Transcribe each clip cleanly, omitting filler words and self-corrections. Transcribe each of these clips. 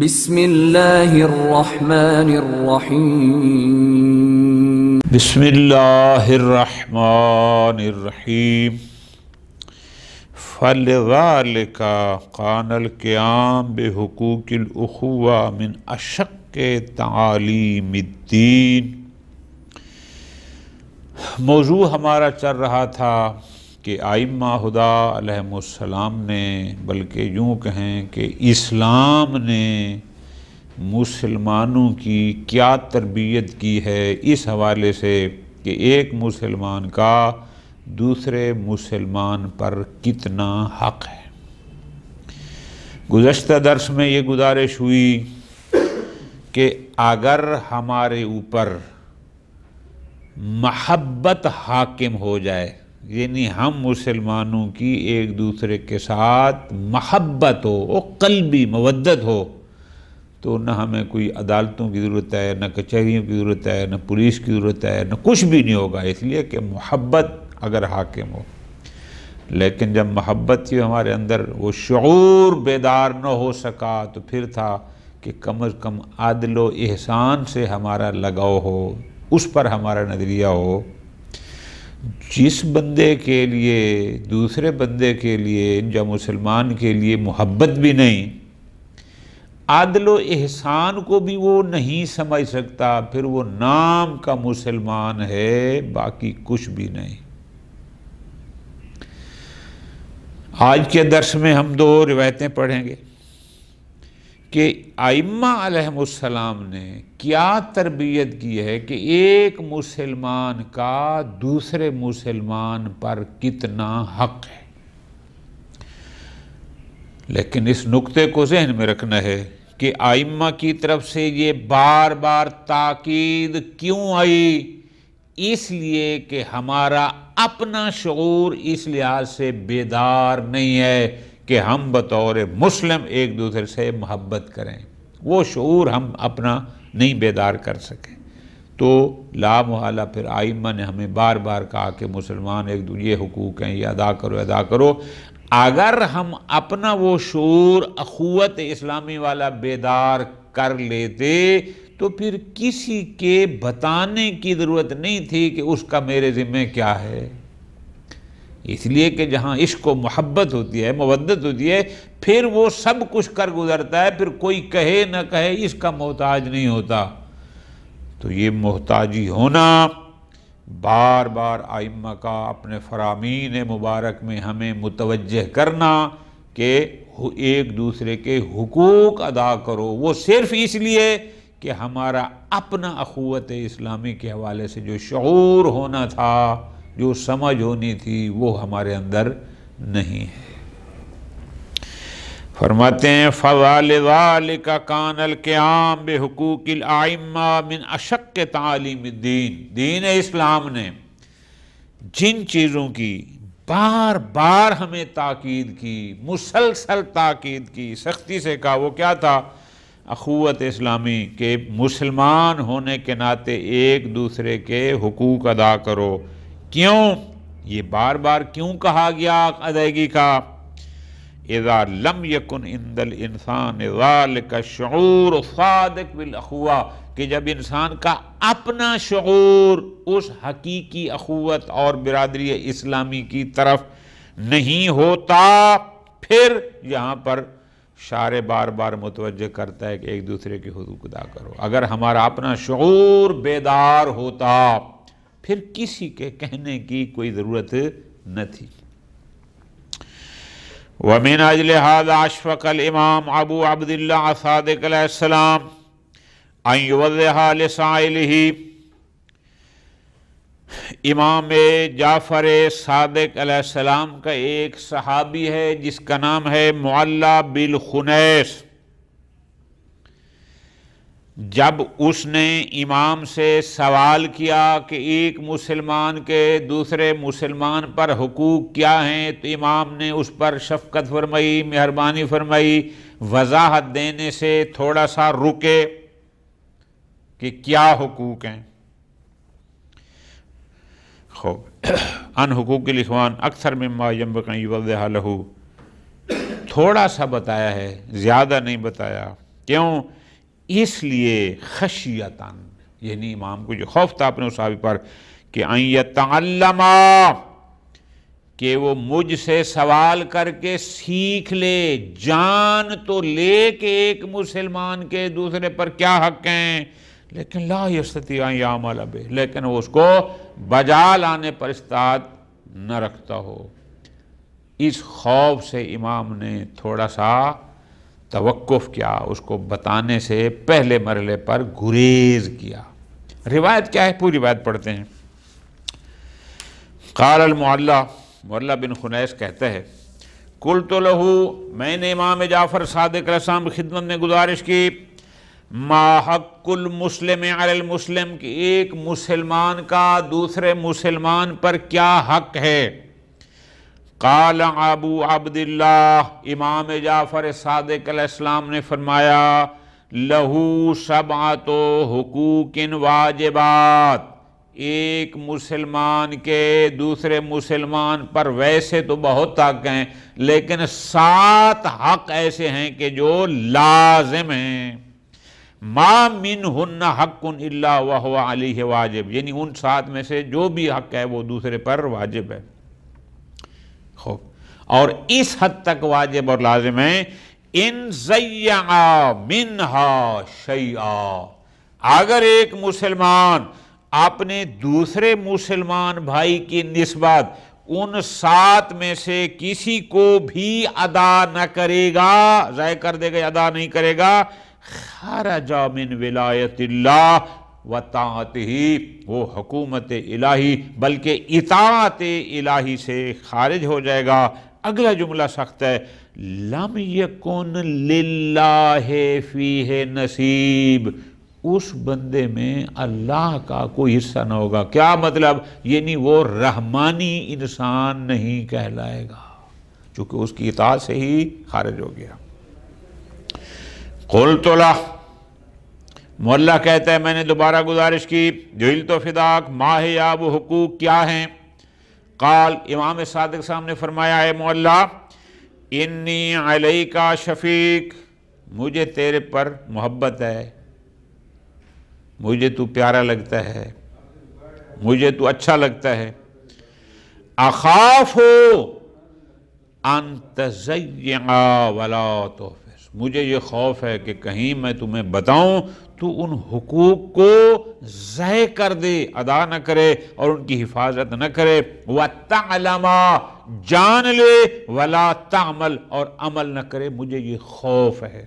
بسم اللہ الرحمن الرحیم بسم اللہ الرحمن الرحیم فلذلک کان القیام بحقوق الاخوہ من اشق تعالیم الدین۔ موضوع ہمارا چل رہا تھا کہ ائمہ ہدیٰ علیہم السلام نے، بلکہ یوں کہیں کہ اسلام نے مسلمانوں کی کیا تربیت کی ہے، اس حوالے سے کہ ایک مسلمان کا دوسرے مسلمان پر کتنا حق ہے۔ گزشتہ درس میں یہ گزارش ہوئی کہ اگر ہمارے اوپر محبت حاکم ہو جائے، یعنی ہم مسلمانوں کی ایک دوسرے کے ساتھ محبت ہو، وہ قلبی مودت ہو، تو نہ ہمیں کوئی عدالتوں کی ضرورت ہے، نہ کچہریوں کی ضرورت ہے، نہ پولیس کی ضرورت ہے، نہ کچھ بھی نہیں ہوگا، اس لیے کہ محبت اگر حاکم ہو۔ لیکن جب محبت کی ہمارے اندر وہ شعور بیدار نہ ہو سکا، تو پھر تھا کہ کم از کم عدل و احسان سے ہمارا لگاؤ ہو، اس پر ہمارا نظریہ ہو۔ جس بندے کے لیے، دوسرے بندے کے لیے، جو مسلمان کے لیے محبت بھی نہیں، عدل و احسان کو بھی وہ نہیں سمجھ سکتا، پھر وہ نام کا مسلمان ہے، باقی کچھ بھی نہیں۔ آج کے درس میں ہم دو روایتیں پڑھیں گے کہ ائمہ علیہم السلام نے کیا تربیت کی ہے کہ ایک مسلمان کا دوسرے مسلمان پر کتنا حق ہے۔ لیکن اس نقطے کو ذہن میں رکھنا ہے کہ ائمہ کی طرف سے یہ بار بار تاکید کیوں آئی؟ اس لیے کہ ہمارا اپنا شعور اس لحاظ سے بیدار نہیں ہے کہ ہم بطور مسلم ایک دوسرے سے محبت کریں، وہ شعور ہم اپنا نہیں بیدار کر سکیں، تو لا محالہ پھر ائمہ نے ہمیں بار بار کہا کہ مسلمان ایک دوسرے یہ حقوق ہیں، یہ ادا کرو ادا کرو۔ اگر ہم اپنا وہ شعور اخوت اسلامی والا بیدار کر لیتے تو پھر کسی کے بتانے کی ضرورت نہیں تھی کہ اس کا میرے ذمہ کیا ہے۔ اس لیے کہ جہاں عشق و محبت ہوتی ہے، مودت ہوتی ہے، پھر وہ سب کچھ کر گزرتا ہے، پھر کوئی کہے نہ کہے اس کا محتاج نہیں ہوتا۔ تو یہ محتاجی ہونا بار بار ائمہ کا اپنے فرامین مبارک میں ہمیں متوجہ کرنا کہ ایک دوسرے کے حقوق ادا کرو، وہ صرف اس لیے کہ ہمارا اپنا اخوت اسلامی کے حوالے سے جو شعور ہونا تھا، جو سمجھ ہونی تھی، وہ ہمارے اندر نہیں ہے۔ فرماتے ہیں فَوَالِذَلِكَ كَانَ الْقِيَامُ بِحُقُوقِ الْأَئِمَّةِ مِنْ أَشَقِّ تَعَالِيمِ الدِّينِ۔ دین اسلام نے جن چیزوں کی بار بار ہمیں تاکید کی، مسلسل تاکید کی، سختی سے کہا، وہ کیا تھا؟ اخوت اسلامی کے مسلمان ہونے کے ناطے ایک دوسرے کے حقوق ادا کرو۔ کیوں یہ بار بار کیوں کہا گیا ادائیگی کا؟ اذا لم یکن عند الانسان ذلک الشعور صادق بالاخوہ، کہ جب انسان کا اپنا شعور اس حقیقی اخوت اور برادری اسلامی کی طرف نہیں ہوتا، پھر یہاں پر شارع بار بار متوجہ کرتا ہے کہ ایک دوسرے کے حقوق ادا کرو۔ اگر ہمارا اپنا شعور بیدار ہوتا پھر کسی کے کہنے کی کوئی ضرورت نہ تھی۔ وَمِنْ أَجْلِ هَذَا أَشْفَقَ الْإِمَامُ أَبُو عَبْدِ اللَّهِ الصَّادِقُ عَلَيْهِ السَّلَامُ أَنْ يُوَضِّحَ لِسَائِلِهِ۔ امام جعفر صادق علیہ السلام کا ایک صحابی ہے جس کا نام ہے معلی بالخنیس۔ جب اس نے امام سے سوال کیا کہ ایک مسلمان کے دوسرے مسلمان پر حقوق کیا ہیں، تو امام نے اس پر شفقت فرمائی، مہربانی فرمائی، وضاحت دینے سے تھوڑا سا رکے کہ کیا حقوق ہیں۔ خوب ان حقوق الاخوان اکثر مما ينبغي ان يوضح له، تھوڑا سا بتایا ہے، زیادہ نہیں بتایا۔ کیوں؟ اس لیے خشیتاً، یعنی امام کو جو خوف تھا اپنے صحابی پر کہ ان یتعلم، کہ وہ مجھ سے سوال کر کے سیکھ لے، جان تو لے کہ ایک مسلمان کے دوسرے پر کیا حق ہیں، لیکن لا یستطیع ان یعمل بہ، لیکن وہ اس کو بجا لانے پر استطاعت نہ رکھتا ہو۔ اس خوف سے امام نے تھوڑا سا توقف کیا، اس کو بتانے سے پہلے مرحلے پر گریز کیا۔ روایت کیا ہے؟ پوری روایت پڑھتے ہیں۔ قال المعلی، معلی بن خنیس کہتا ہے، قلت لہ، میں نے امام جعفر صادق علیہ السلام کی خدمت میں گزارش کی، ما حق المسلم علی المسلم، کہ ایک مسلمان کا دوسرے مسلمان پر کیا حق ہے۔ قال ابو عبداللہ، امام جعفر صادق علیہ السلام نے فرمایا، لہو سبعۃ حقوق واجبات، ایک مسلمان کے دوسرے مسلمان پر ویسے تو بہت حق ہیں، لیکن 7 حق ایسے ہیں کہ جو لازم ہیں۔ ما منہن حق الا وہو علیہ واجب، یعنی ان 7 میں سے جو بھی حق ہے وہ دوسرے پر واجب ہے۔ خوب، اور اس حد تک واجب اور لازم ہے، ان ضیع منہا شیئا، اگر ایک مسلمان اپنے دوسرے مسلمان بھائی کی نسبت ان 7 میں سے کسی کو بھی ادا نہ کرے گا، ضائع کر دے گا، ادا نہیں کرے گا، خرج من ولایت اللہ و طاعتہ، وہ حکومت الہی بلکہ اطاعت الہی سے خارج ہو جائے گا۔ اگلا جملہ سخت ہے، لم یکن للہ فیہ نصیب، اس بندے میں اللہ کا کوئی حصہ نہ ہوگا۔ کیا مطلب؟ یعنی وہ رحمانی انسان نہیں کہلائے گا، چونکہ اس کی اطاعت سے ہی خارج ہو گیا۔ قلت لہ، مولا کہتا ہے میں نے دوبارہ گزارش کی، جعلت فداک، ما ہے یا وہ حقوق کیا ہیں؟ قال، امام صادق صاحب نے فرمایا، اے مولا، انی علیک شفیق، مجھے تیرے پر محبت ہے، مجھے تو پیارا لگتا ہے، مجھے تو اچھا لگتا ہے، اخاف ان تضیع ولا تحفظ، مجھے یہ خوف ہے کہ کہیں میں تمہیں بتاؤں تو ان حقوق کو ضائع کر دے، ادا نہ کرے اور ان کی حفاظت نہ کرے، وَتَعْلَمَا، جان لے، وَلَا تَعْمَلْ، اور عمل نہ کرے، مجھے یہ خوف ہے۔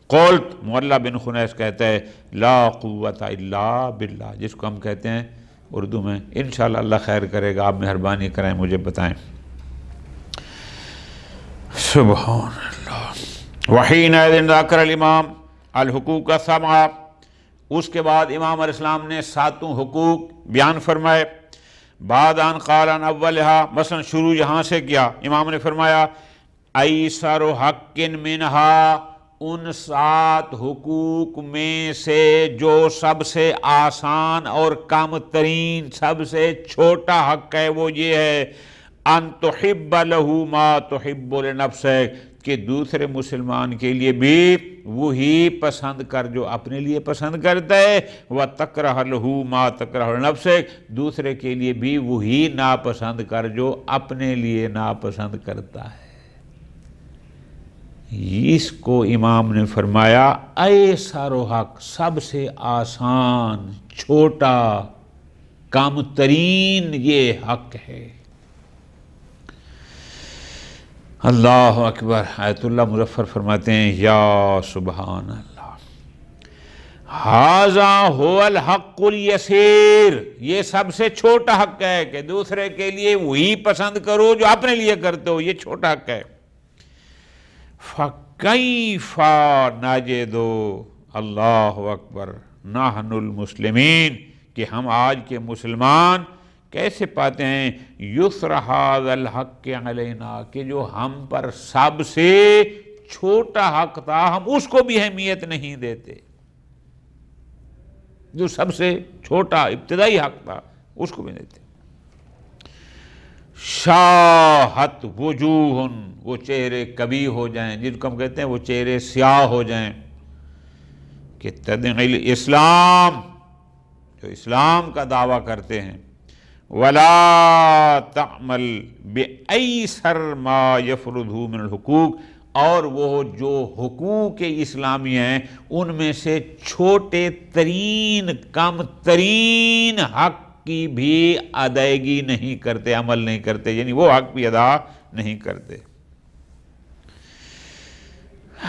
قلت، معلی بن خنیس کہتا ہے، لا قوت الا باللہ، جس کو ہم کہتے ہیں اردو میں انشاءاللہ اللہ خیر کرے گا، آپ مہربانی کریں مجھے بتائیں۔ سبحان اللہ۔ وحینئذ ذکر الامام الحقوق السبعہ، اس کے بعد امام علیہ السلام نے 7 حقوق بیان فرمائے۔ بعد ان قال عن اولہا، مثلا شروع یہاں سے کیا، امام نے فرمایا، ایسر حق منہا، ان 7 حقوق میں سے جو سب سے آسان اور کم ترین، سب سے چھوٹا حق ہے وہ یہ ہے، ان تحب لہ ما تحب لنفسک، کہ دوسرے مسلمان کے لیے بھی وہی پسند کر جو اپنے لیے پسند کرتا ہے، وَتَكْرَهَ لَهُ مَا تَكْرَهُ لِنَفْسِكَ، دوسرے کے لیے بھی وہی ناپسند کر جو اپنے لیے ناپسند کرتا ہے۔ اس کو امام نے فرمایا ایسر حق، سب سے آسان، چھوٹا، کم ترین یہ حق ہے۔ اللہ اکبر۔ آیت اللہ مظفر فرماتے ہیں، یا سبحان اللہ، ھذا ھو الحق الیسیر، یہ سب سے چھوٹا حق ہے کہ دوسرے کے لیے وہی پسند کرو جو اپنے لیے کرتے ہو، یہ چھوٹا حق ہے۔ فَكَيْفَ نَجِدُ، اللہ اکبر، نحن المسلمین، کہ ہم آج کے مسلمان کیسے پاتے ہیں، یسر ھذا الحق علینا، کہ جو ہم پر سب سے چھوٹا حق تھا ہم اس کو بھی اہمیت نہیں دیتے، جو سب سے چھوٹا ابتدائی حق تھا اس کو بھی نہیں دیتے۔ شاہت وجوہ، وہ چہرے کبھی ہو جائیں، جن کو ہم کہتے ہیں وہ چہرے سیاہ ہو جائیں، کہ تدعی الاسلام، جو اسلام کا دعویٰ کرتے ہیں، ولا تعمل بأیسر ما یفرضہ من الحقوق، اور وہ جو حقوق اسلامی ہیں ان میں سے چھوٹے ترین کم ترین حق کی بھی ادائیگی نہیں کرتے، عمل نہیں کرتے، یعنی وہ حق بھی ادا نہیں کرتے۔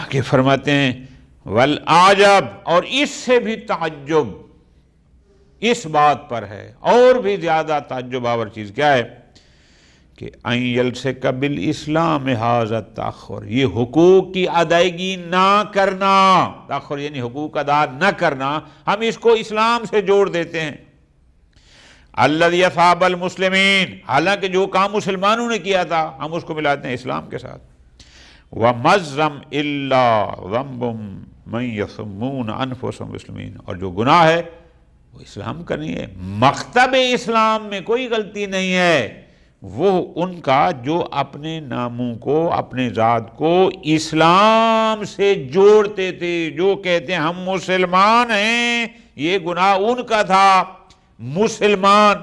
کہ فرماتے ہیں والعجب، اور اس سے بھی تعجب اس بات پر ہے، اور بھی زیادہ تعجب آور چیز کیا ہے کہ ان یلسک بالاسلام ھذا التأخر، یہ حقوق کی ادائیگی نہ کرنا، تأخر یعنی حقوق ادا نہ کرنا، ہم اس کو اسلام سے جوڑ دیتے ہیں۔ الذی اصاب المسلمین، حالانکہ جو کام مسلمانوں نے کیا تھا ہم اس کو ملاتے ہیں اسلام کے ساتھ۔ وَمَزَّمْ إِلَّا ذَنْبٌ مَنْ يَسُمُّونَ أَنفُسَهُمْ مسلمین، اور جو گناہ ہے وہ اسلام کا نہیں ہے، مکتب اسلام میں کوئی غلطی نہیں ہے، وہ ان کا جو اپنے ناموں کو، اپنے ذات کو اسلام سے جوڑتے تھے، جو کہتے ہیں ہم مسلمان ہیں، یہ گناہ ان کا تھا۔ مسلمان،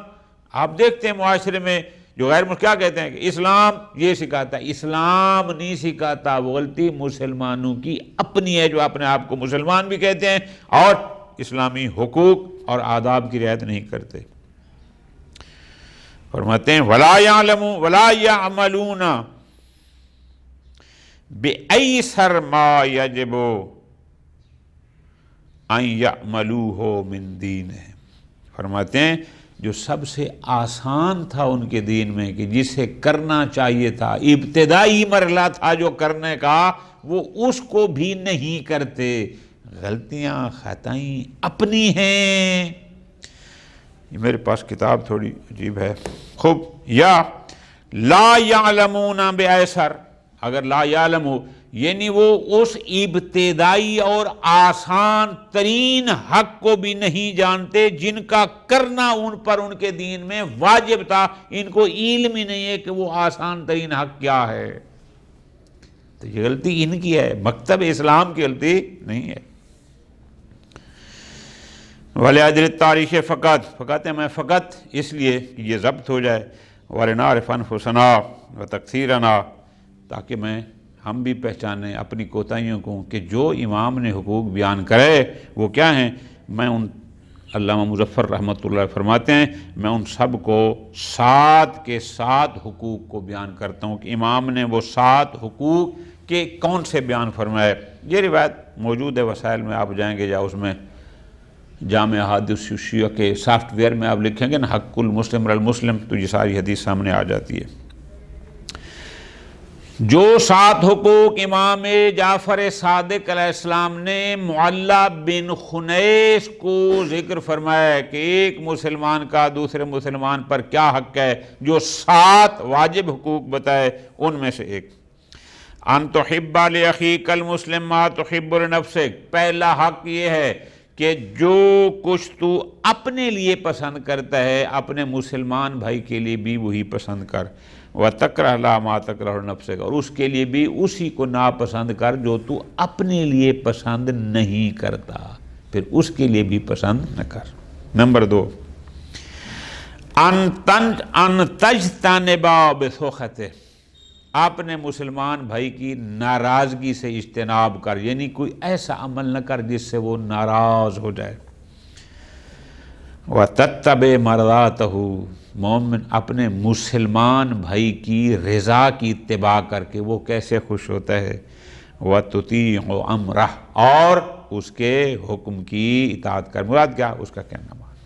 آپ دیکھتے ہیں معاشرے میں جو غیر مسلم کیا کہتے ہیں کہ اسلام یہ سکھاتا ہے، اسلام نہیں سکھاتا، وہ غلطی مسلمانوں کی اپنی ہے جو اپنے آپ کو مسلمان بھی کہتے ہیں اور اسلامی حقوق اور آداب کی رعایت نہیں کرتے۔ فرماتے ہیں وَلَا يَعْمَلُونَ بِأَيْسَرْ مَا يَجِبُ أَن يَعْمَلُوهُ مِن دِينِهِمْ، فرماتے ہیں جو سب سے آسان تھا ان کے دین میں، کہ جسے کرنا چاہیے تھا، ابتدائی مرحلہ تھا جو کرنے کا، وہ اس کو بھی نہیں کرتے، غلطیاں خطائیں اپنی ہیں۔ یہ میرے پاس کتاب تھوڑی عجیب ہے، خوب، یا لا یعلمون بأیسر، اگر لا یعلمو یعنی وہ اس ابتدائی اور آسان ترین حق کو بھی نہیں جانتے جن کا کرنا ان پر ان کے دین میں واجب تھا، ان کو علم ہی نہیں ہے کہ وہ آسان ترین حق کیا ہے، تو یہ غلطی ان کی ہے، مکتب اسلام کی غلطی نہیں ہے۔ وَلِأَجْلِ التَّعْرِيفِ فقط ہے میں فقط اس لیے کہ یہ ضبط ہو جائے، وَلِنَعْرِفَ أَنفُسَنَا وَتَقْصِيرَنَا، تاکہ ہم بھی پہچانیں اپنی کوتاہیوں کو، کہ جو امام نے حقوق بیان کرے وہ کیا ہیں۔ میں ان علامہ مظفر رحمۃ اللہ فرماتے ہیں میں ان سب کو 7 کے 7 حقوق کو بیان کرتا ہوں کہ امام نے وہ 7 حقوق کے کون سے بیان فرمائے۔ یہ روایت موجود ہے وسائل میں، آپ جائیں گے یا اس میں جامع احادیث شیعہ کے سافٹ ویئر میں آپ لکھیں گے نا حق المسلم المسلم، تو یہ ساری حدیث سامنے آ جاتی ہے۔ جو 7 حقوق امام جعفر صادق علیہ السلام نے معلّہ بن خنیس کو ذکر فرمایا کہ ایک مسلمان کا دوسرے مسلمان پر کیا حق ہے، جو 7 واجب حقوق بتائے ان میں سے ایک، ان تحب لاخیک المسلم ما تحب لنفسک، پہلا حق یہ ہے کہ جو کچھ تو اپنے لیے پسند کرتا ہے اپنے مسلمان بھائی کے لیے بھی وہی پسند کر، وَتَكْرَهْ لَا مَا تَكْرَهُ لِنَفْسِكَ، اور اس کے لیے بھی اسی کو ناپسند کر جو تو اپنے لیے پسند نہیں کرتا، پھر اس کے لیے بھی پسند نہ کر۔ نمبر 2، ان تجتنب بسخطہ، اپنے مسلمان بھائی کی ناراضگی سے اجتناب کر، یعنی کوئی ایسا عمل نہ کر جس سے وہ ناراض ہو جائے۔ وَتَتَّبِعْ مَرْضَاتَهُ، مومن اپنے مسلمان بھائی کی رضا کی اتباع کر کے وہ کیسے خوش ہوتا ہے، وَتُطِيعُ أَمْرَهُ، اور اس کے حکم کی اطاعت کر، مراد کیا، اس کا کہنا مان۔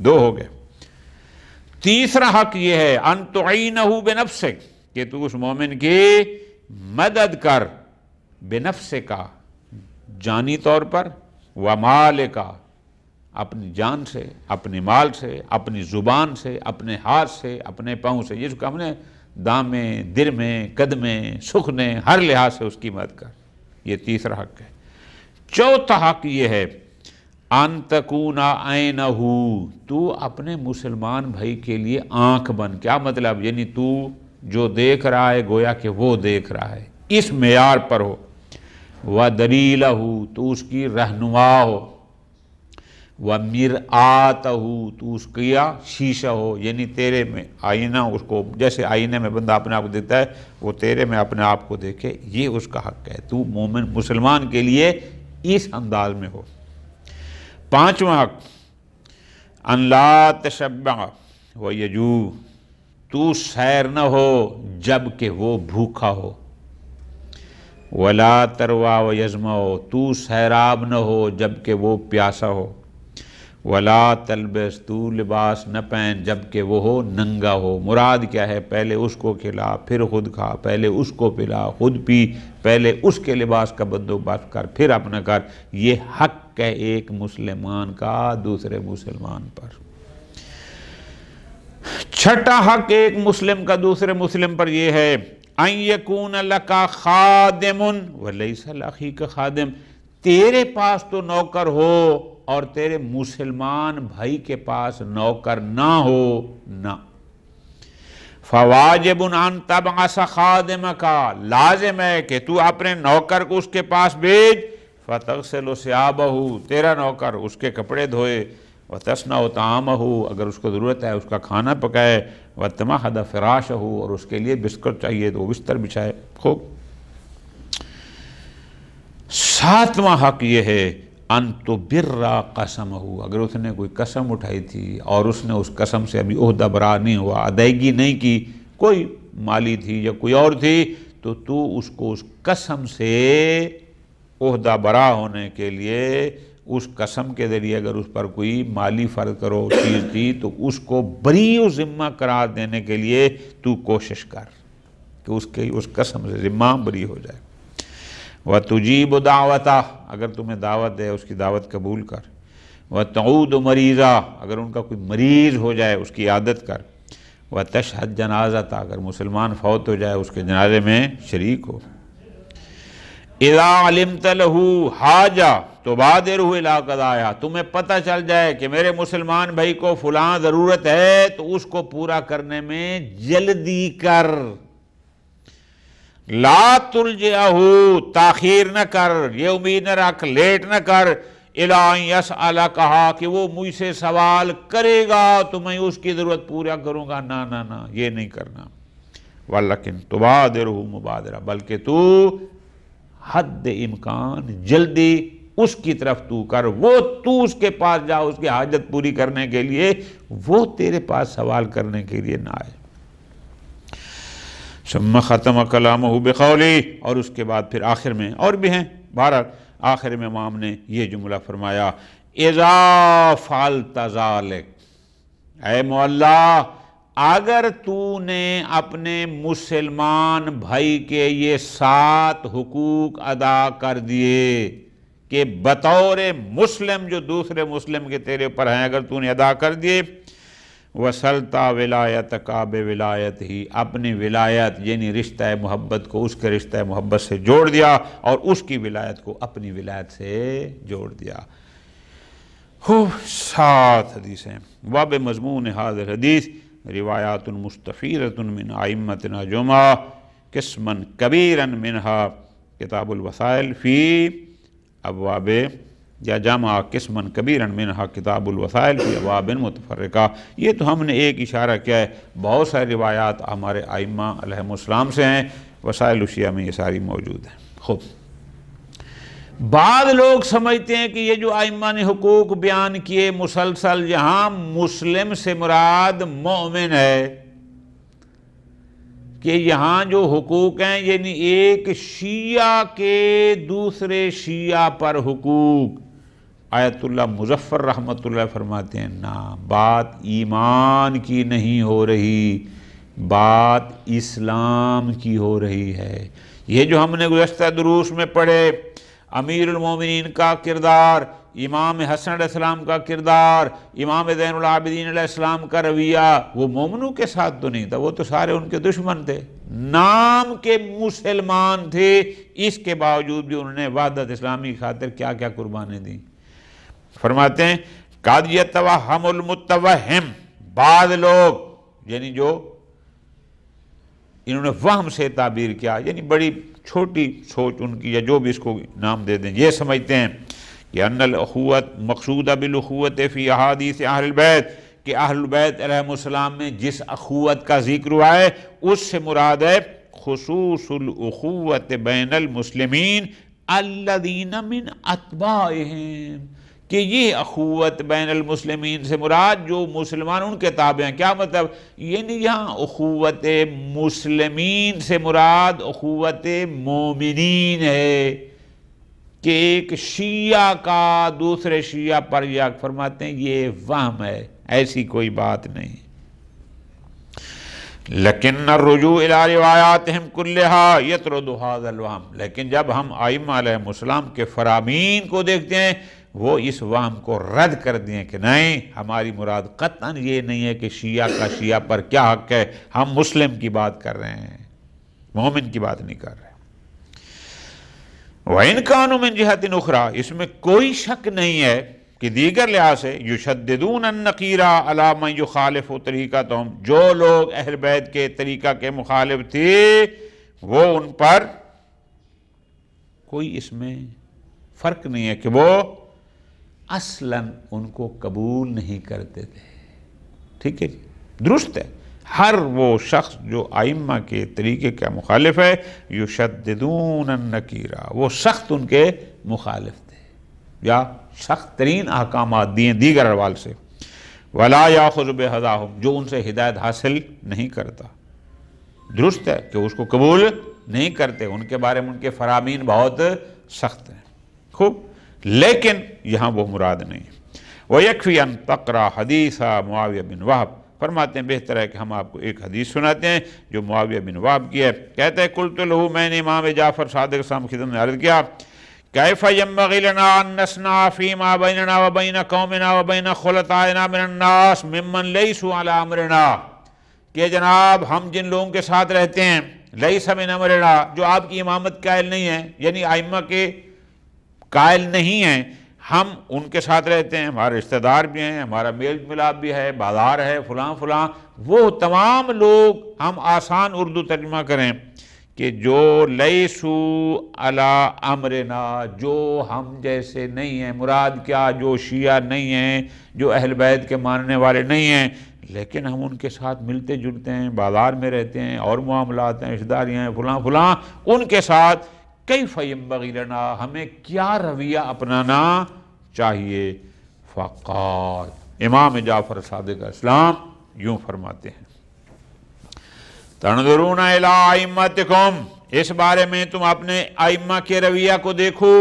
2 ہو گئے۔ تیسرا حق یہ ہے ان تعینہ بنفسک، کہ تو اس مومن کی مدد کر، بنفسک، جانی طور پر، ومالک، اپنی جان سے، اپنی مال سے، اپنی زبان سے، اپنے ہاتھ سے، اپنے پاؤں سے، یہ جو ہم نے دام میں، در میں، قد میں، سخنے، ہر لحاظ سے اس کی مدد کر، یہ تیسرا حق ہے۔ چوتھا حق یہ ہے ان تکون عینہ، تو اپنے مسلمان بھائی کے لیے آنکھ بن، کیا مطلب، یعنی تو جو دیکھ رہا ہے گویا کہ وہ دیکھ رہا ہے، اس معیار پر ہو۔ وَدَلِيلَهُ تو اس کی رہنما ہو، وَمِرْآتَهُ تو اس کا شیشہ ہو، یعنی تیرے میں آئینہ، اس کو جیسے آئینے میں بندہ اپنے آپ کو دیکھتا ہے وہ تیرے میں اپنے آپ کو دیکھے، یہ اس کا حق ہے، تو مومن مسلمان کے لیے اس انداز میں ہو۔ پانچواں حق، ان لا تشبع ویجوع تو سیر نہ ہو جب کہ وہ بھوکا ہو، ولا تروا ویظمأ تو سیراب نہ ہو جب کہ وہ پیاسا ہو، ولا تلبس تو لباس نہ پہن جب کہ وہ ہو ننگا ہو۔ مراد کیا ہے؟ پہلے اس کو کھلا پھر خود کھا، پہلے اس کو پلا خود پی، پہلے اس کے لباس کا بندوبست کر پھر اپنا کر۔ یہ حق ہے ایک مسلمان کا دوسرے مسلمان پر۔ چھٹا حق ایک مسلم کا دوسرے مسلم پر یہ ہے، ان یکون لک خادم ولیس لاخیک خادم، تیرے پاس تو نوکر ہو اور تیرے مسلمان بھائی کے پاس نوکر نہ ہو نہ۔ فواجب ان تبعث خادمک لازم ہے کہ تو اپنے نوکر کو اس کے پاس بھیج، فتغسل ثیابہ تیرا نوکر اس کے کپڑے دھوئے، وتصنع طعامہ اگر اس کو ضرورت ہے اس کا کھانا پکائے، وتمہد فراشہ اور اس کے لیے بستر چاہیے تو وہ بستر بچھائے۔ خوب۔ ساتواں حق یہ ہے ان تبر قسمہ، اگر اس نے کوئی قسم اٹھائی تھی اور اس نے اس قسم سے ابھی عہدہ برا نہیں ہوا، ادائیگی نہیں کی، کوئی مالی تھی یا کوئی اور تھی، تو اس کو اس قسم سے عہدہ برا ہونے کے لیے اس قسم کے ذریعے اگر اس پر کوئی مالی فرض کرو چیز تھی تو اس کو بری و ذمہ قرار دینے کے لیے تو کوشش کر کہ اس قسم سے ذمہ بری ہو جائے۔ وَتُجِيبُ دَعْوَتَهُ اگر تمہیں دعوت دے اس کی دعوت قبول کر۔ وَتَعُودُ مَرِيضًا اگر ان کا کوئی مریض ہو جائے اس کی عادت کر۔ وَتَشْهَدْ جَنَازَةً اگر مسلمان فوت ہو جائے اس کے جنازے میں شریک ہو۔ اِذَا عَلِمْتَ لَهُ حَاجَةً تُبَادِرْهُ إِلَىٰ قَضَائِهَا تمہیں پتہ چل جائے کہ میرے مسلمان بھائی کو فلاں ضرورت ہے تو اس کو پورا کرنے میں جلدی کر۔ لا تلجئہ تاخیر نہ کر، یہ امید نہ رکھ، لیٹ نہ کر، اِلیٰ ان یسألکھا کہ وہ مجھ سے سوال کرے گا تو میں اس کی ضرورت پورا کروں گا، نہ نہ نہ یہ نہیں کرنا۔ وَلَكِن تُبَادِرْهُ مُبَادِرَةً بلکہ تو حد امکان جلدی اس کی طرف تو کر، وہ تو اس کے پاس جا اس کی حاجت پوری کرنے کے لیے، وہ تیرے پاس سوال کرنے کے لیے نہ آئے۔ ثم ختم کلامہ بقولی اور اس کے بعد پھر آخر میں اور بھی ہیں، بہرحال آخر میں امام نے یہ جملہ فرمایا، اذا فعلت ذلک اے مولا اگر تو نے اپنے مسلمان بھائی کے یہ 7 حقوق ادا کر دیے کہ بطور مسلم جو دوسرے مسلم کے تیرے پر ہیں اگر تو نے ادا کر دیے، وصلتا ولایتک بولایت ہی اپنی ولایت یعنی رشتہ محبت کو اس کے رشتہ محبت سے جوڑ دیا اور اس کی ولایت کو اپنی ولایت سے جوڑ دیا۔ 7 حدیثیں واب مضمون حاضر حدیث روایات مستفیرۃ من ائمتنا جمعہ قسما کبیرا منہا کتاب الوسائل فی ابواب یا جامع قسما کبیرا منہا کتاب الوسائل فی ابواب متفرقہ۔ یہ تو ہم نے ایک اشارہ کیا ہے، بہت ساری روایات ہمارے ائمہ علیہم السلام سے ہیں، وسائل الشیعہ میں یہ ساری موجود ہیں۔ خوب، بعض لوگ سمجھتے ہیں کہ یہ جو ائمہ نے حقوق بیان کیے مسلسل یہاں مسلم سے مراد مومن ہے، کہ یہاں جو حقوق ہیں یعنی ایک شیعہ کے دوسرے شیعہ پر حقوق۔ آیت اللہ مظفر رحمۃ اللہ فرماتے ہیں نا، بات ایمان کی نہیں ہو رہی، بات اسلام کی ہو رہی ہے۔ یہ جو ہم نے گزشتہ دروس میں پڑھے، امیر المومنین کا کردار، امام حسن علیہ السلام کا کردار، امام زین العابدین علیہ السلام کا رویہ، وہ مومنوں کے ساتھ تو نہیں تھا، وہ تو سارے ان کے دشمن تھے، نام کے مسلمان تھے، اس کے باوجود بھی انہوں نے وحدت اسلامی کی خاطر کیا کیا قربانیں دیں۔ فرماتے ہیں قد یتوہم المتوہم، بعض لوگ یعنی جو انہوں نے وہم سے تعبیر کیا، یعنی بڑی چھوٹی سوچ ان کی، یا جو بھی اس کو نام دے دیں، یہ سمجھتے ہیں کہ ان الاخوت مقصودہ بالاخوت فی احادیث اہل البیت، کہ اہل البیت علیہم السلام میں جس اخوت کا ذکر ہوا ہے اس سے مراد ہے خصوص الاخوت بین المسلمین الذین من اتباعہم، کہ یہ اخوت بین المسلمین سے مراد جو مسلمان ان کے تابع ہیں۔ کیا مطلب؟ یعنی یہاں اخوت مسلمین سے مراد اخوت مومنین ہے، کہ ایک شیعہ کا دوسرے شیعہ پر یک، فرماتے ہیں یہ وہم ہے، ایسی کوئی بات نہیں۔ لیکن الرجوع الی روایاتہم کلہا یطرد ھذا الوہم، لیکن جب ہم ائمہ علیہم السلام کے فرامین کو دیکھتے ہیں وہ اس وہم کو رد کر دیں کہ نہیں، ہماری مراد قطعاً یہ نہیں ہے کہ شیعہ کا شیعہ پر کیا حق ہے، ہم مسلم کی بات کر رہے ہیں، مومن کی بات نہیں کر رہے۔ وَإِنْ كَانُوا مِنْ جِهَةٍ أُخْرَى، اس میں کوئی شک نہیں ہے کہ دیگر لحاظ سے يُشَدِّدُونَ النَّقِيرَ عَلَى مَنْ يُخَالِفُ طَرِيقَتَهُمْ، جو لوگ اہل بیت کے طریقہ کے مخالف تھے وہ ان پر کوئی اس میں فرق نہیں ہے کہ وہ اصلاً ان کو قبول نہیں کرتے تھے۔ ٹھیک ہے جی، درست ہے، ہر وہ شخص جو ائمہ کے طریقے کا مخالف ہے یشددون النکیرہ، وہ سخت ان کے مخالف تھے یا سخت ترین احکامات دیے دیگر احوال سے۔ ولا یاخذ بہداہم، جو ان سے ہدایت حاصل نہیں کرتا، درست ہے کہ اس کو قبول نہیں کرتے، ان کے بارے میں ان کے فرامین بہت سخت ہیں، خوب، لیکن یہاں وہ مراد نہیں۔ وَيَكْفِي أَن تَقْرَأَ حَدِيثَ معاویہ بن وہب، فرماتے ہیں بہتر ہے کہ ہم آپ کو ایک حدیث سناتے ہیں جو معاویہ بن وہب کی ہے۔ کہتے ہیں قلت لہ، میں نے امام جعفر صادق السلام کی خدمت میں عرض کیا، کیف ینبغی لنا ان نصنع فیما بیننا وبین قومنا وبین خلطائنا من الناس ممن لیسوا علی امرنا، کہ جناب ہم جن لوگوں کے ساتھ رہتے ہیں لیس من امرنا، جو آپ کی امامت قائل نہیں ہیں، یعنی ائمہ کے قائل نہیں ہیں، ہم ان کے ساتھ رہتے ہیں، ہمارے رشتہ دار بھی ہیں، ہمارا میل ملاپ بھی ہے، بازار ہے، فلاں فلاں، وہ تمام لوگ، ہم آسان اردو ترجمہ کریں کہ جو لیسو علی امرنا، جو ہم جیسے نہیں ہیں، مراد کیا، جو شیعہ نہیں ہیں، جو اہل بیت کے ماننے والے نہیں ہیں، لیکن ہم ان کے ساتھ ملتے جلتے ہیں، بازار میں رہتے ہیں، اور معاملات ہیں، رشتہ داریاں ہیں، فلاں فلاں، ان کے ساتھ کیف ینبغی لنا، ہمیں کیا رویہ اپنانا چاہیے۔ فقال، امام جعفر صادق اسلام یوں فرماتے ہیں، تنظرون الی ائمتکم، اس بارے میں تم اپنے ائمہ کے رویہ کو دیکھو،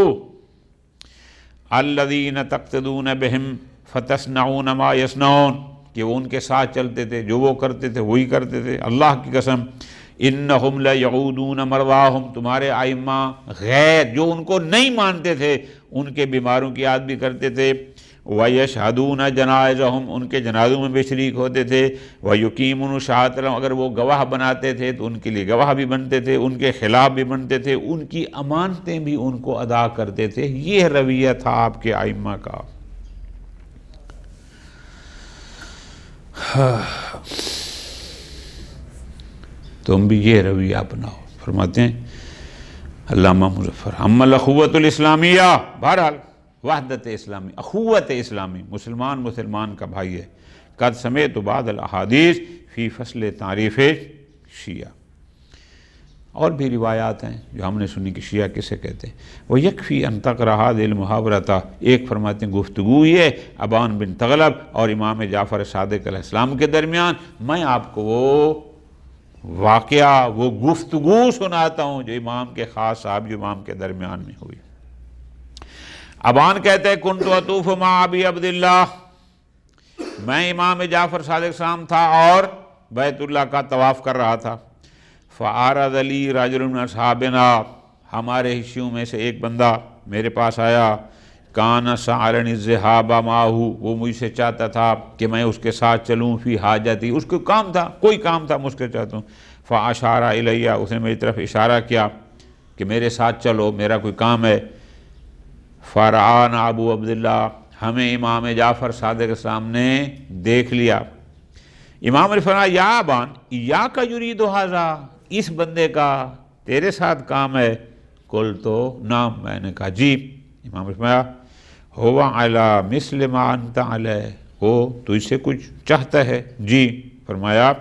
الذین تقتدون بہم فتصنعون ما یصنعون، کہ وہ ان کے ساتھ چلتے تھے، جو وہ کرتے تھے وہی کرتے تھے، اللہ کی قسم، انہم لیعودون مرضاہم، تمہارے ائمہ غیر جو ان کو نہیں مانتے تھے ان کے بیماروں کی یاد بھی کرتے تھے، ویشہدون جنائزہم، ان کے جنازوں میں بھی شریک ہوتے تھے، ویقیمون شہادۃ لہم، اگر وہ گواہ بناتے تھے تو ان کے لیے گواہ بھی بنتے تھے، ان کے خلاف بھی بنتے تھے، ان کی امانتیں بھی ان کو ادا کرتے تھے۔ یہ رویہ تھا آپ کے ائمہ کا۔ تم بھی یہ رویہ اپناؤ۔ فرماتے ہیں علامہ مظفر، اما الاخوۃ الاسلامیہ، بہرحال وحدت اسلامی، اخوت اسلامی، مسلمان کا بھائی ہے، قد سمعت بعض الاحادیث فی فصل تعریف شیعہ، اور بھی روایات ہیں جو ہم نے سنی کہ شیعہ کسے کہتے ہیں۔ وَيَكْفِي أَن تَقْرَأَ هَذِهِ الْمُحَاوَرَةَ، ایک فرماتے ہیں گفتگو یہ ابان بن تغلب اور امام جعفر صادق علیہ السلام کے درمیان، میں آپ کو وہ واقعہ، وہ گفتگو سناتا ہوں جو امام کے خاص صاحب، جو امام کے درمیان میں ہوئی۔ ابان کہتے ہیں کنت اطوف مع ابی عبداللہ، میں امام جعفر صادق السلام تھا اور بیت اللہ کا طواف کر رہا تھا، فعارض لی رجل من اصحابنا، ہمارے حشیوں میں سے ایک بندہ میرے پاس آیا، کان سألنی الذهاب معه، وہ مجھ سے چاہتا تھا کہ میں اس کے ساتھ چلوں، فی حاجتی، اس کو کام تھا، کوئی کام تھا، مجھ سے چاہتا ہوں، فاشار الیہ، اس نے میری طرف اشارہ کیا کہ میرے ساتھ چلو، میرا کوئی کام ہے۔ فرعانا ابو عبداللہ، ہمیں امام جعفر صادق السلام نے دیکھ لیا۔ امام نے فرمایا یا ابان ایاک یرید ھذا، اس بندے کا تیرے ساتھ کام ہے؟ قل تو نام، میں نے کہا جی۔ امام نے فرمایا ہوا علی مثل ما انت علیہ، وہ تو اس سے کچھ چاہتا ہے؟ جی۔ فرمایا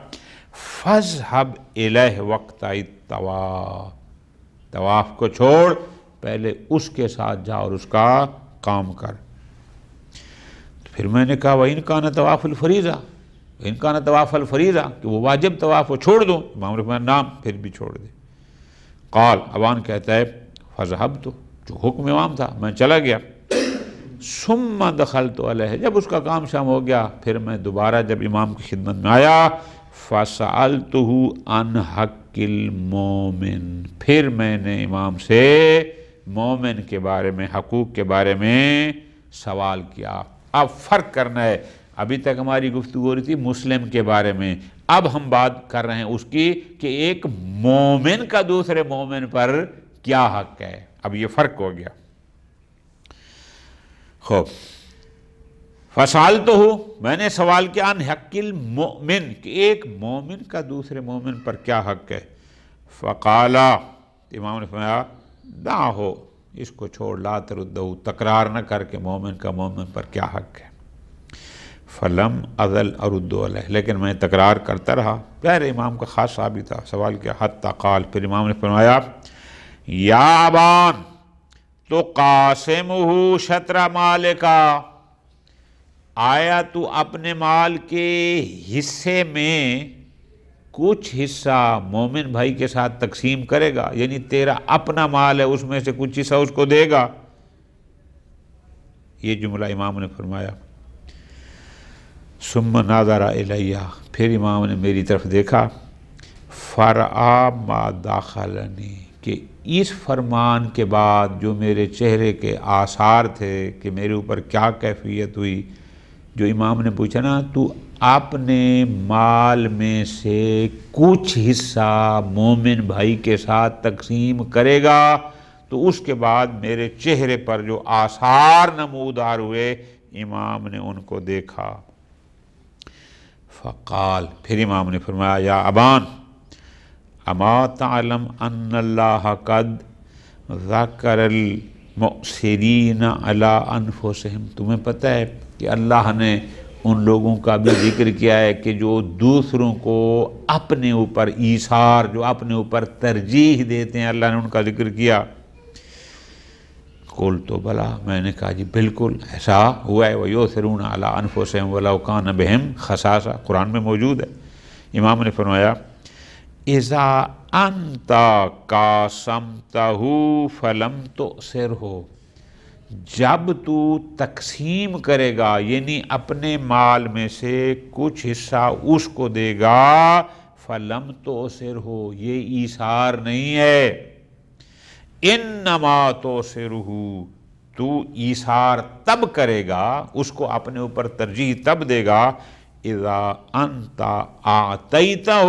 فاذهب الیہ وقت الطواف، طواف کو چھوڑ، پہلے اس کے ساتھ جا اور اس کا کام کر۔ پھر میں نے کہا وَإِنْ كَانَ طَوَافُ الْفَرِيضَةِ، وَإِنْ كَانَ طَوَافُ الْفَرِيضَةِ، کہ وہ واجب طواف وہ چھوڑ دو؟ امام نے فرمایا نام، پھر بھی چھوڑ دے۔ قال، ابان کہتا ہے فذهبت، جو حکم امام تھا میں چلا گیا۔ ثم دخلت علیہ، جب اس کا کام شام ہو گیا پھر میں دوبارہ جب امام کی خدمت میں آیا، فسألته عن حق المومن، پھر میں نے امام سے مومن کے بارے میں، حقوق کے بارے میں سوال کیا۔ اب فرق کرنا ہے، ابھی تک ہماری گفتگو ہو رہی تھی مسلم کے بارے میں، اب ہم بات کر رہے ہیں اس کی کہ ایک مومن کا دوسرے مومن پر کیا حق ہے۔ اب یہ فرق ہو گیا۔ خوب، فسألتہ، میں نے سوال کیا، عن حق المؤمن، کہ ایک مومن کا دوسرے مومن پر کیا حق ہے۔ فقالا، امام نے فرمایا دعہو، اس کو چھوڑ، لا تردہ، تکرار نہ کر کے مومن کا مومن پر کیا حق ہے۔ فلم ازل ارد علیہ، لیکن میں تکرار کرتا رہا، پہلے امام کا خاص صحابی تھا، سوال کیا، حتی قال، پھر امام نے فرمایا یا ابان تو قاسمہ شطر مالکا، آیا تو اپنے مال کے حصے میں کچھ حصہ مومن بھائی کے ساتھ تقسیم کرے گا؟ یعنی تیرا اپنا مال ہے، اس میں سے کچھ حصہ اس کو دے گا؟ یہ جملہ امام نے فرمایا۔ ثم ناظر الیہ، پھر امام نے میری طرف دیکھا، فرآ ما داخلنی، کہ اس فرمان کے بعد جو میرے چہرے کے آثار تھے کہ میرے اوپر کیا کیفیت ہوئی، جو امام نے پوچھا نا تو اپنے مال میں سے کچھ حصہ مومن بھائی کے ساتھ تقسیم کرے گا، تو اس کے بعد میرے چہرے پر جو آثار نمودار ہوئے امام نے ان کو دیکھا۔ فقال، پھر امام نے فرمایا یا ابان اما تعلم ان اللہ قد ذکر المؤثرین علی انفسہم، تمہیں پتہ ہے کہ اللہ نے ان لوگوں کا بھی ذکر کیا ہے کہ جو دوسروں کو اپنے اوپر ایثار، جو اپنے اوپر ترجیح دیتے ہیں، اللہ نے ان کا ذکر کیا۔ قلت بلا، میں نے کہا جی بالکل ایسا ہوا ہے، وَيُؤْثِرُونَ عَلَىٰ أَنفُسِهِمْ وَلَوْ كَانَ بِهِمْ خَصَاصَةٌ، قرآن میں موجود ہے۔ امام نے فرمایا اِذَا أَنْتَ قَاسَمْتَهُ فَلَمْ تُؤْثِرْهُ، جب تو تقسیم کرے گا، یعنی اپنے مال میں سے کچھ حصہ اس کو دے گا، فَلَمْ تُؤْثِرْهُ، یہ ایثار نہیں ہے، انما تؤثرہ، تو ایثار تب کرے گا، اس کو اپنے اوپر ترجیح تب دے گا، اذا انت اعطیتہ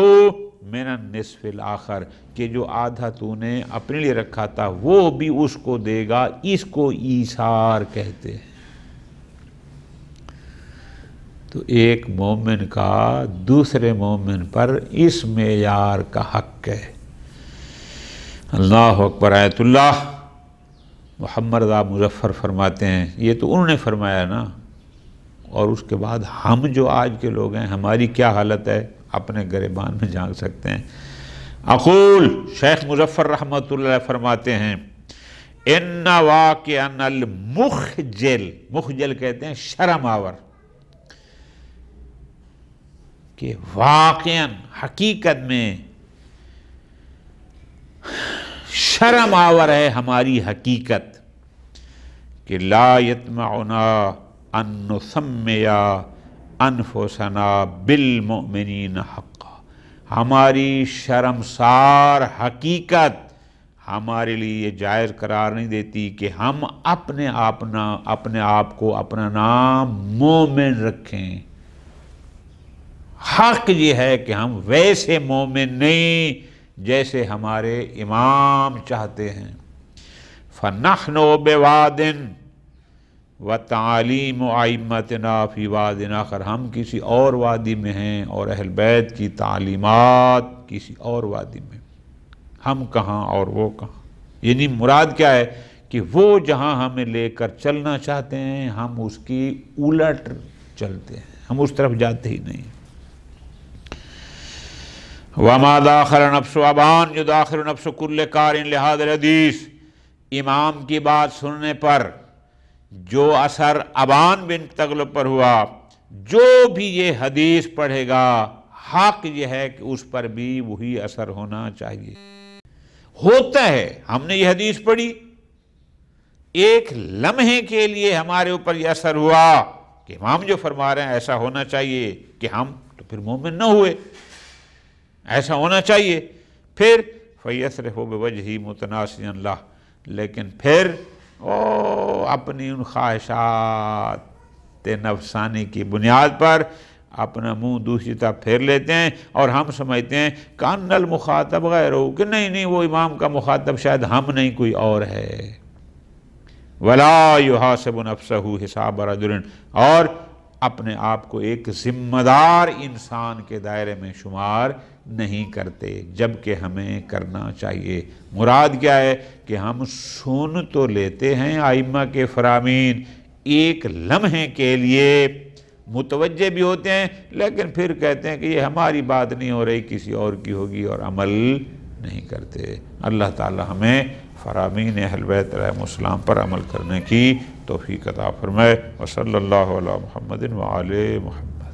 من النصف الاخر، کہ جو آدھا تو نے اپنے لیے رکھا تھا وہ بھی اس کو دے گا، اس کو ایثار کہتے ہیں۔ تو ایک مومن کا دوسرے مومن پر اس معیار کا حق ہے۔ اللہ اکبر۔ آیت اللہ محمد رضا مظفر فرماتے ہیں، یہ تو انہوں نے فرمایا نا، اور اس کے بعد ہم جو آج کے لوگ ہیں ہماری کیا حالت ہے اپنے گریبان میں جان سکتے ہیں۔ اقول، شیخ مظفر رحمۃ اللہ علیہ فرماتے ہیں ان واقعا المخجل، مخجل کہتے ہیں شرم آور، کہ واقعا حقیقت میں شرم آور ہے ہماری حقیقت، کہ لا یطمعنا ان نسمی انفسنا بالمؤمنین حقا، ہماری شرمسار حقیقت ہمارے لیے یہ جائز قرار نہیں دیتی کہ ہم اپنے آپ کو اپنا نام مومن رکھیں۔ حق یہ ہے کہ ہم ویسے مومن نہیں جیسے ہمارے امام چاہتے ہیں۔ فَنَحْنُ بِوَادٍ وَتَعَالِيمُ أَئِمَّتِنَا فِي وَادٍ آخر، ہم کسی اور وادی میں ہیں اور اہل بیت کی تعلیمات کسی اور وادی میں۔ ہم کہاں اور وہ کہاں. یعنی مراد کیا ہے کہ وہ جہاں ہمیں لے کر چلنا چاہتے ہیں ہم اس کی الٹ چلتے ہیں، ہم اس طرف جاتے ہی نہیں. وَمَا دَاخَلَ نَفْسُ أَبَانْ يُدَاخِلُ نَفْسُ كُلِّ قَارٍ لِهَذَا الْحَدِيثِ. امام کی بات سننے پر جو اثر ابان بن تغلب پر ہوا، جو بھی یہ حدیث پڑھے گا حق یہ ہے کہ اس پر بھی وہی اثر ہونا چاہیے. ہوتا ہے، ہم نے یہ حدیث پڑھی، ایک لمحے کے لیے ہمارے اوپر یہ اثر ہوا کہ امام جو فرما رہے ہیں ایسا ہونا چاہیے، کہ ہم تو پھر مومن نہ ہوئے، ایسا ہونا چاہیے. پھر فَيَصْرِفُ بِوَجْهِهِ مُتَنَاسِيًا لَهُ، لیکن پھر اپنی ان خواہشات نفسانی کی بنیاد پر اپنا منہ دوسری طرف پھیر لیتے ہیں، اور ہم سمجھتے ہیں کان المخاطب غیر ہو، کہ نہیں وہ امام کا مخاطب شاید ہم نہیں کوئی اور ہے. وَلَا يُحَاسِبُ نَفْسَهُ حِسَابَ رَجُلٍ، اور اپنے آپ کو ایک ذمہ دار انسان کے دائرے میں شمار نہیں کرتے، جبکہ ہمیں کرنا چاہیے. مراد کیا ہے کہ ہم سن تو لیتے ہیں ائمہ کے فرامین، ایک لمحے کے لیے متوجہ بھی ہوتے ہیں، لیکن پھر کہتے ہیں کہ یہ ہماری بات نہیں ہو رہی، کسی اور کی ہوگی، اور عمل نہیں کرتے. اللہ تعالی ہمیں فرامین اہل بیت علیہم السلام پر عمل کرنے کی توفیق عطا فرمائے. وصلی اللہ علی محمد وآل محمد.